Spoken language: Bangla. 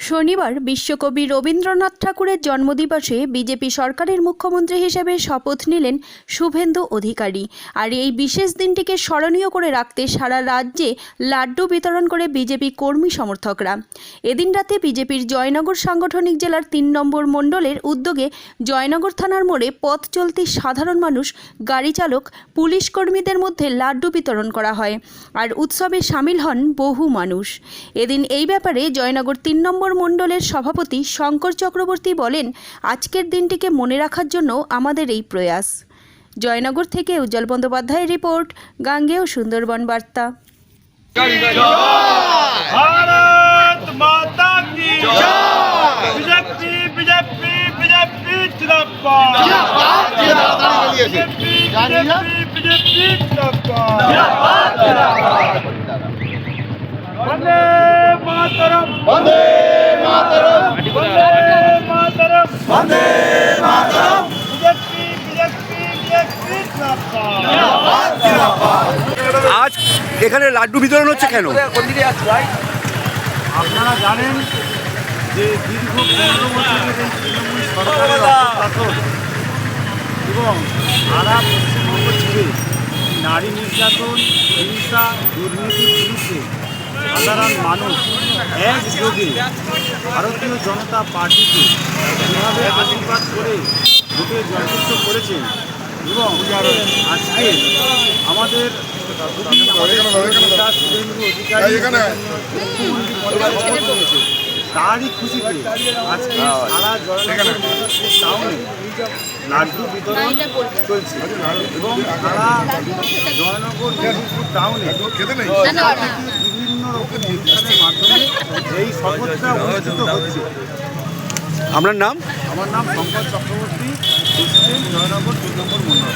শনিবার বিশ্বকবি রবীন্দ্রনাথ ঠাকুরের জন্মদিবসে বিজেপি সরকারের মুখ্যমন্ত্রী হিসেবে শপথ নিলেন শুভেন্দু অধিকারী। আর এই বিশেষ দিনটিকে স্মরণীয় করে রাখতে সারা রাজ্যে লাড্ডু বিতরণ করে বিজেপি কর্মী সমর্থকরা। এদিন রাতে বিজেপির জয়নগর সাংগঠনিক জেলার ৩ নম্বর মণ্ডলের উদ্যোগে জয়নগর থানার মোড়ে পথ চলতি সাধারণ মানুষ, গাড়ি চালক, পুলিশ কর্মীদের মধ্যে লাড্ডু বিতরণ করা হয়। আর উৎসবে সামিল হন বহু মানুষ। এদিন এই ব্যাপারে জয়নগর ৩ নম্বর মণ্ডলের সভাপতি শঙ্কর চক্রবর্তী বলেন, আজকের দিনটিকে মনে রাখার জন্য আমাদের এই প্রয়াস। জয়নগর থেকে উজ্জ্বল বন্দ্যোপাধ্যায়ের রিপোর্ট, গাঙ্গেয় সুন্দরবন বার্তা। भारत माता की बीजेपी बीजेपी बीजेपी जिंदाबाद बीजेपी बीजेपी जिंदाबाद Vande Mataram Vande Mataram Vande Mataram Vande Mataram BJP BJP BJP जिंदाबाद। আজ এখানে লাড্ডু বিতরণ হচ্ছে কেন? আপনারা জানেন যে দীর্ঘ 15 বছরের এই তৃণমূল সরকারের অপশাসন এবং সারা পশ্চিমবঙ্গ জুড়ে নারী নির্যাতন, হিংসা, দুর্নীতির বিরুদ্ধে সাধারণ মানুষ একযোগে ভারতীয় জনতা পার্টিকে যেভাবে আশীর্বাদ করে ভোটে জয়যুক্ত করেছেন এবং আজকে আমাদের তারই খুশিতে আজকে সারা জয়নগর টাউনে লাড্ডু বিতরণ চলছে এবং সারা জয়নগর টাউনে বিভিন্ন রকম অনুষ্ঠানের মাধ্যমে এই শপথটা অনুষ্ঠিত হচ্ছে। আপনার নাম? আমার নাম শঙ্কর চক্রবর্তী, প্রেসিডেন্ট, জয়নগর ৩ নম্বর মণ্ডল।